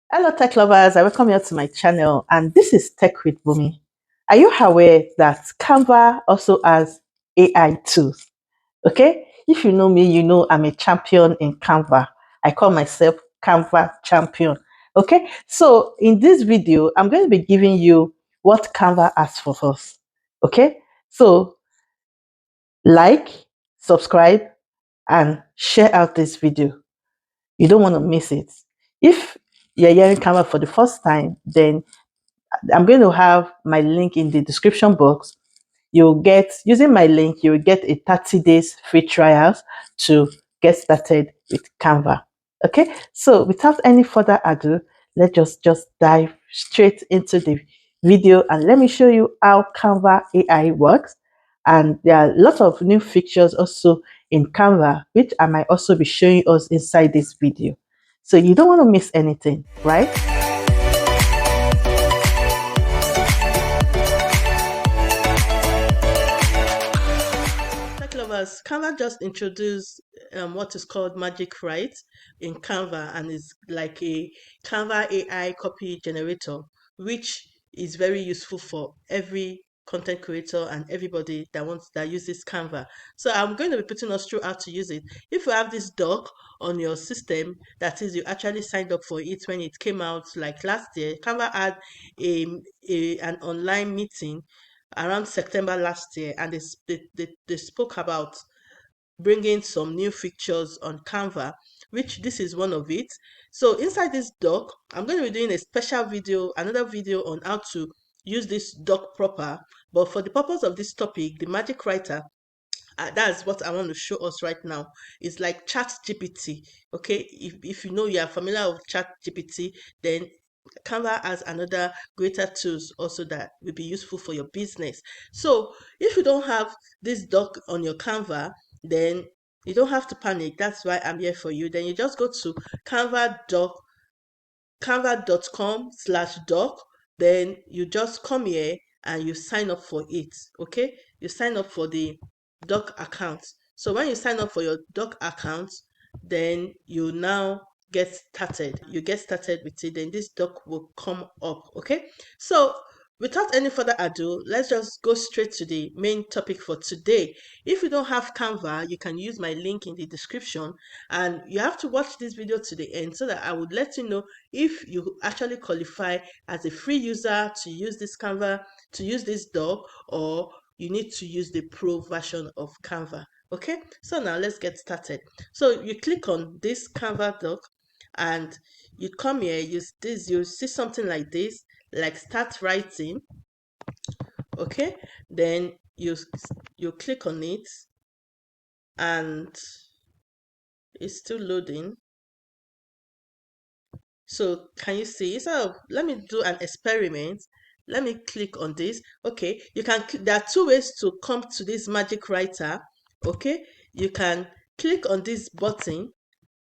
Hello, tech lovers. I welcome you to my channel, and this is Tech with Bumi. Are you aware that Canva also has AI tools? Okay, if you know me, you know I'm a champion in Canva. I call myself Canva champion. Okay, so in this video, I'm going to be giving you what Canva has for us. Okay, so like, subscribe, and share out this video. You don't want to miss it. If you're hearing Canva for the first time, then I'm going to have my link in the description box. You'll get, using my link, you'll get a 30 days free trial to get started with Canva. Okay, so without any further ado, let's just dive straight into the video and let me show you how Canva AI works. And there are a lot of new features also in Canva, which I might also be showing us inside this video. So you don't want to miss anything, right? Tech lovers, Canva just introduced what is called Magic Write in Canva, and it's like a Canva AI copy generator, which is very useful for every content creator and everybody that uses Canva. So I'm going to be putting us through how to use it. If you have this doc on your system, that is, you actually signed up for it when it came out like last year. Canva had an online meeting around September last year, and they spoke about bringing some new features on Canva, which this is one of it. So inside this doc, I'm going to be doing a special video, another video on how to use this doc proper. But for the purpose of this topic, the Magic Writer, that's what I want to show us right now. It's like Chat GPT. Okay, if you know you are familiar with Chat GPT, then Canva has another greater tools also that will be useful for your business. So if you don't have this doc on your Canva, then you don't have to panic. That's why I'm here for you. Then you just go to canva.com/doc. Then you just come here and you sign up for it. Okay, you sign up for the doc account. So when you sign up for your doc account, then you now get started with it, then this doc will come up. Okay, so without any further ado, let's just go straight to the main topic for today. If you don't have Canva, you can use my link in the description, and you have to watch this video to the end so that I would let you know if you actually qualify as a free user to use this Canva, to use this doc, or you need to use the pro version of Canva. Okay, so now let's get started. So you click on this Canva doc, and you come here, you see something like this, like start writing. Okay, then you click on it, and it's still loading. So can you see? So let me do an experiment. Let me click on this. Okay, there are two ways to come to this Magic Writer. Okay, you can click on this button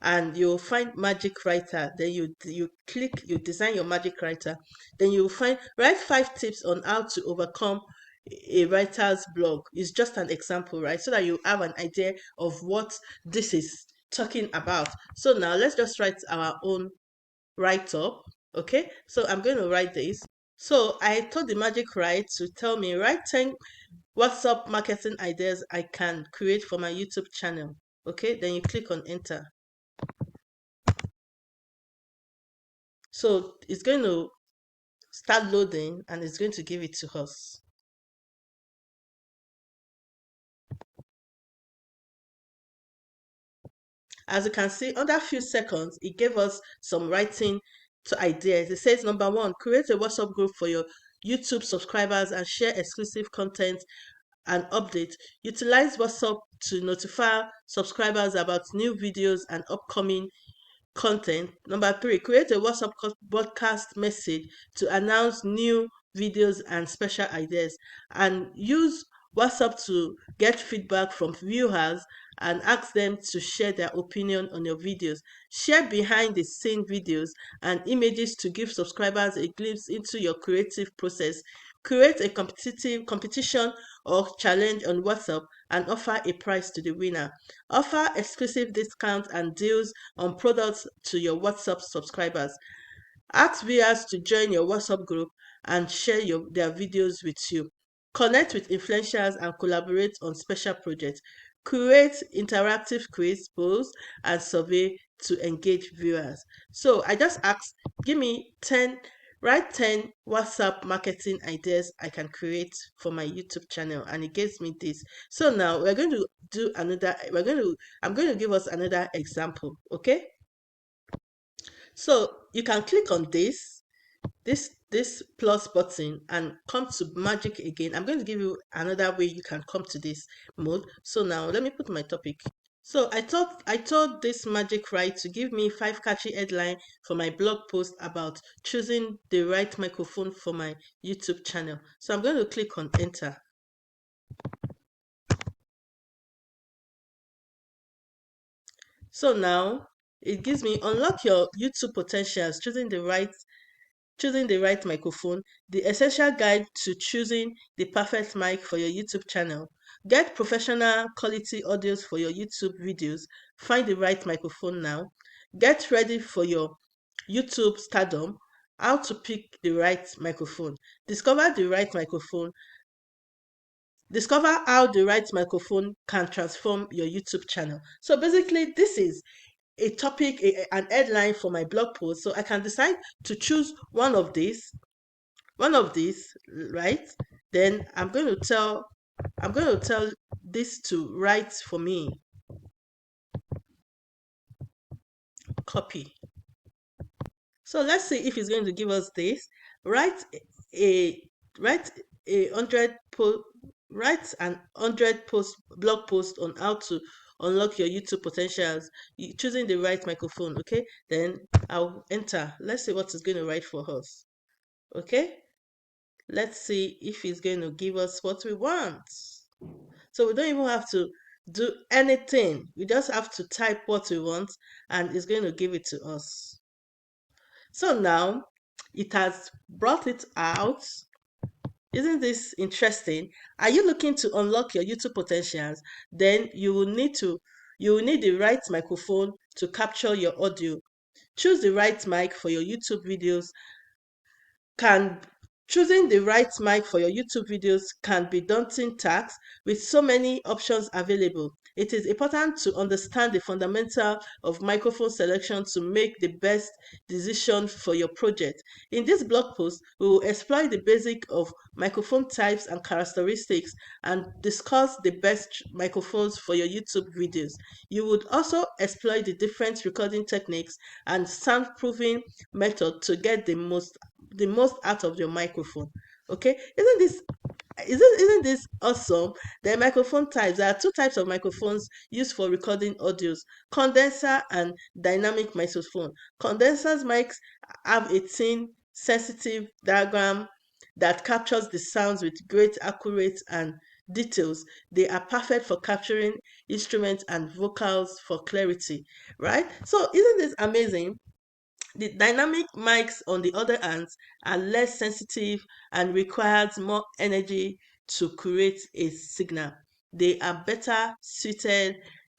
and you'll find Magic Writer. Then you design your Magic Writer. Then you'll find write 5 tips on how to overcome a writer's block. It's just an example, right? So that you have an idea of what this is talking about. So now let's just write our own write up. Okay, so I'm going to write this. So I told the Magic Write to tell me write 10 WhatsApp marketing ideas I can create for my YouTube channel. Okay, then you click on enter. So it's going to start loading and it's going to give it to us. As you can see, under a few seconds, it gave us some writing to ideas. It says, number one, create a WhatsApp group for your YouTube subscribers and share exclusive content and update. Utilize WhatsApp to notify subscribers about new videos and upcoming content. Number three, create a WhatsApp broadcast message to announce new videos and special ideas, and use WhatsApp to get feedback from viewers and ask them to share their opinion on your videos. Share behind the scene videos and images to give subscribers a glimpse into your creative process. Create a competition or challenge on WhatsApp and offer a prize to the winner. Offer exclusive discounts and deals on products to your WhatsApp subscribers. Ask viewers to join your WhatsApp group and share their videos with you. Connect with influencers and collaborate on special projects. Create interactive quiz, polls, and survey to engage viewers. So I just asked, give me 10, write 10 WhatsApp marketing ideas I can create for my YouTube channel, and it gives me this. So now we're going to do another, I'm going to give us another example, okay? So you can click on this plus button and come to Magic again. I'm going to give you another way you can come to this mode. So now let me put my topic. So I told this Magic Write to give me 5 catchy headline for my blog post about choosing the right microphone for my YouTube channel. So I'm going to click on enter. So now it gives me unlock your YouTube potentials, choosing the right microphone, the essential guide to choosing the perfect mic for your YouTube channel. Get professional quality audios for your YouTube videos. Find the right microphone now. Get ready for your YouTube stardom. How to pick the right microphone. Discover the right microphone. Discover how the right microphone can transform your YouTube channel. So basically, this is a topic, an headline for my blog post. So I can decide to choose one of these, right? Then I'm going to tell this to write for me. Copy. So let's see if it's going to give us this. Write a write a hundred po write an 100 blog post on how to unlock your YouTube potentials. Choosing the right microphone. Okay, then I'll enter. Let's see what it's going to write for us. Okay, let's see if it's going to give us what we want. So we don't even have to do anything. We just have to type what we want and it's going to give it to us. So now it has brought it out. Isn't this interesting? Are you looking to unlock your YouTube potentials? Then you will need the right microphone to capture your audio. Choose the right mic for your YouTube videos can Choosing the right mic for your YouTube videos can be daunting task with so many options available. It is important to understand the fundamental of microphone selection to make the best decision for your project. In this blog post, we will explore the basic of microphone types and characteristics and discuss the best microphones for your YouTube videos. You would also explore the different recording techniques and soundproofing method to get the most out of your microphone. Okay, isn't this awesome? The microphone types, there are two types of microphones used for recording audios: condenser and dynamic microphone. Condensers mics have a thin sensitive diagram that captures the sounds with great accuracy and details. They are perfect for capturing instruments and vocals for clarity, right? So isn't this amazing? The dynamic mics, on the other hand, are less sensitive and requires more energy to create a signal. They are better suited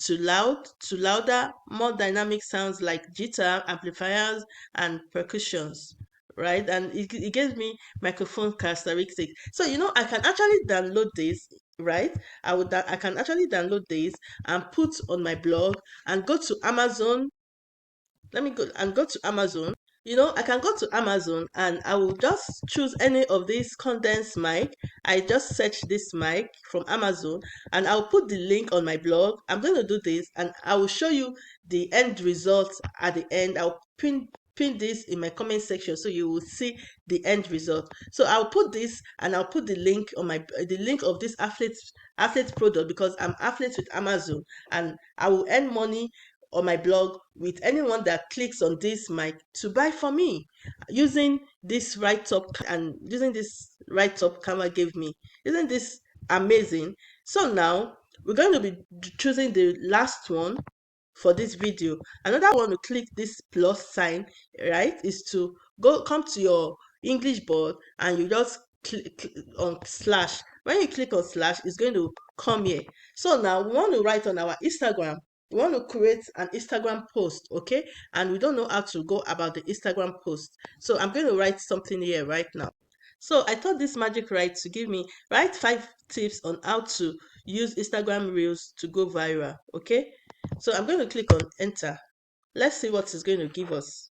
to louder, more dynamic sounds like guitar, amplifiers, and percussions. Right, and it gives me microphone characteristics. So I can actually download this. Right, I can actually download this and put on my blog and go to Amazon. Let me go to Amazon. I can go to Amazon and I will just choose any of these condensed mic. I just search this mic from Amazon and I'll put the link on my blog. I'm going to do this and I will show you the end result at the end. I'll pin this in my comment section so you will see the end result. So I'll put this and I'll put the link on the link of this affiliate product, because I'm affiliate with Amazon and I will earn money on my blog with anyone that clicks on this mic to buy for me using this write-up, and using this write-up Canva gave me. Isn't this amazing? So now we're going to be choosing the last one for this video. Another one to click this plus sign, right, is to come to your English board and you just click on slash. When you click on slash, it's going to come here. So now we want to write on our Instagram. We want to create an Instagram post, okay? And we don't know how to go about the Instagram post. So I'm going to write something here right now. So I thought this magic write to give me write 5 tips on how to use Instagram Reels to go viral, okay? So I'm going to click on enter. Let's see what it's going to give us.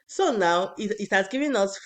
So now it has given us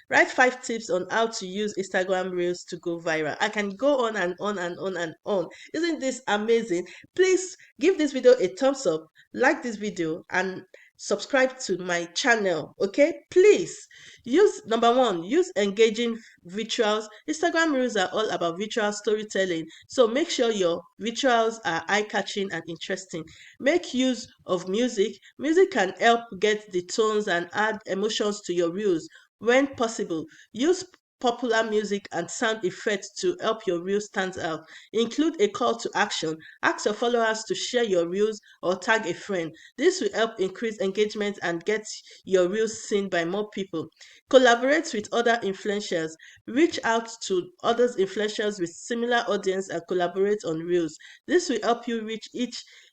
write 5 tips on how to use Instagram Reels to go viral. I can go on and on and on and on. Isn't this amazing? Please give this video a thumbs up, like this video, and subscribe to my channel. Okay, please use number one, use engaging visuals. Instagram Reels are all about visual storytelling, so make sure your visuals are eye-catching and interesting. Make use of music. Music can help get the tones and add emotions to your reels. When possible, use popular music and sound effects to help your reel stand out. Include a call to action. Ask your followers to share your reels or tag a friend. This will help increase engagement and get your reels seen by more people. Collaborate with other influencers. Reach out to other influencers with similar audience and collaborate on reels. This will help you reach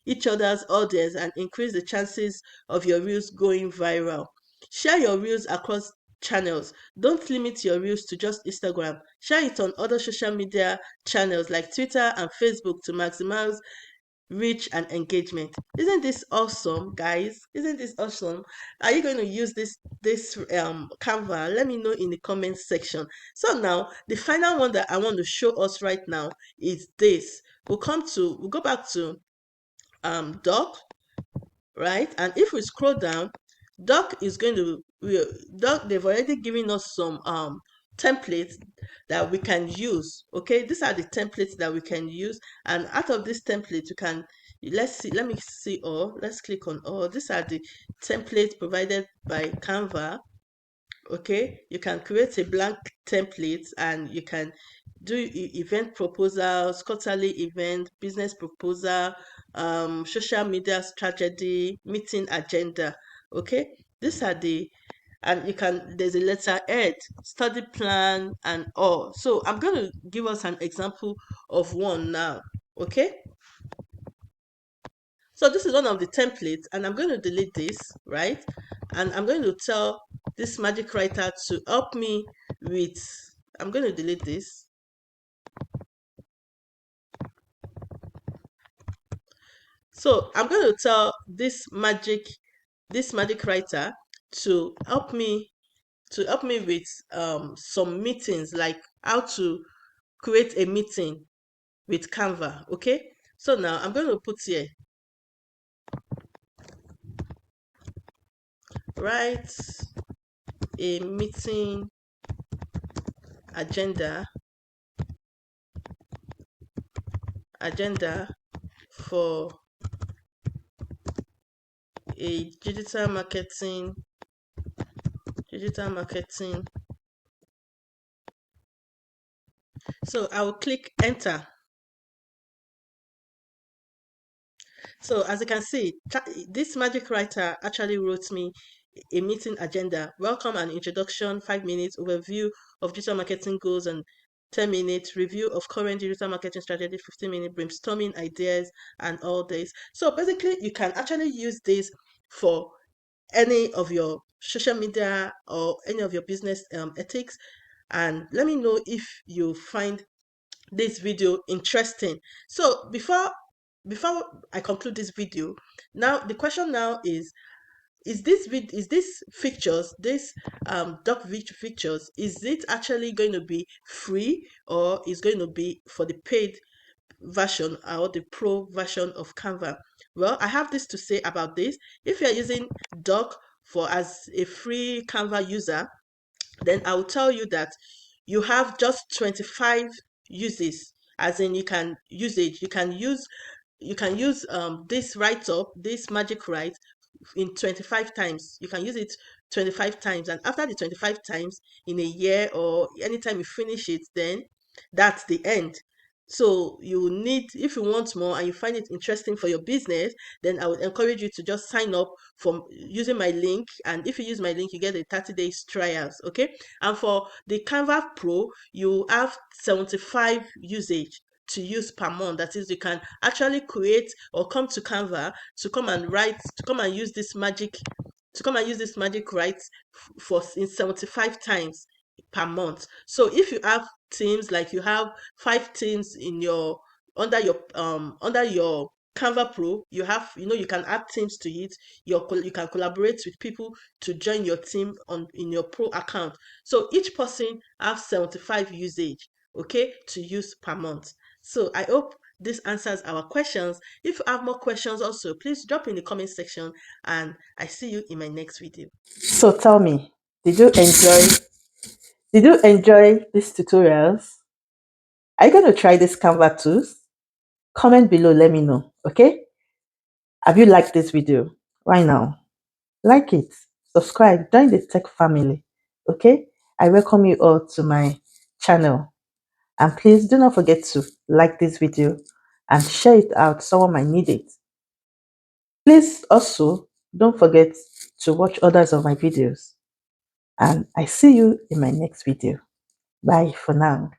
each other's audience and increase the chances of your reels going viral. Share your reels across channels. Don't limit your reels to just Instagram. Share it on other social media channels like Twitter and Facebook to maximize reach and engagement. Isn't this awesome, guys? Isn't this awesome? Are you going to use this Canva? Let me know in the comment section. So now the final one that I want to show us right now is this. We'll go back to doc, right? And if we scroll down, doc is going to doc, they've already given us some templates that we can use. Okay, these are the templates that we can use, and out of this template you can, let me see all. Let's click on all. These are the templates provided by Canva. Okay, you can create a blank template and you can do event proposals, quarterly event, business proposal, social media strategy, meeting agenda. Okay, these are the, and you can, there's a letter head, study plan, and all. So I'm going to give us an example of one now. Okay, so this is one of the templates, and I'm going to delete this, right? And I'm going to tell this magic writer to help me with, I'm going to delete this. So I'm going to tell this magic writer to help me with some meetings, like how to create a meeting with Canva. Okay, so now I'm going to put here, write a meeting agenda for a digital marketing. So I will click enter. So as you can see, this magic writer actually wrote me a meeting agenda: welcome and introduction, 5 minutes overview of digital marketing goals, and 10 minutes review of current digital marketing strategy, 15-minute brainstorming ideas, and all this. So basically, you can actually use this for any of your social media or any of your business ethics. And let me know if you find this video interesting. So before I conclude this video, now the question now is this features, this features, is it actually going to be free, or is going to be for the paid version or the pro version of Canva? Well, I have this to say about this. If you're using doc for as a free Canva user, then I will tell you that you have just 25 uses, as in you can use this write up, this magic write, in 25 times. You can use it 25 times, and after the 25 times in a year or anytime you finish it, then that's the end. So you need, if you want more and you find it interesting for your business, then I would encourage you to just sign up from using my link. And if you use my link, you get a 30 days trials. Okay, and for the Canva Pro, you have 75 usage. to use per month. That is, you can actually create or come to Canva to come and write, to come and use this magic, right for in 75 times per month. So if you have teams, like you have 5 teams in your under your Canva Pro, you have, you can add teams to it. You can collaborate with people to join your team on in your Pro account. So each person have 75 usage, okay, to use per month. So I hope this answers our questions. If you have more questions also, please drop in the comment section, and I see you in my next video. So tell me, did you enjoy these tutorials? Are you going to try this Canva tools? Comment below, let me know. Okay? Have you liked this video? Why now? Like it, subscribe, join the tech family. Okay? I welcome you all to my channel. And please do not forget to like this video and share it out. Someone might need it. Please also don't forget to watch others of my videos. And I see you in my next video. Bye for now.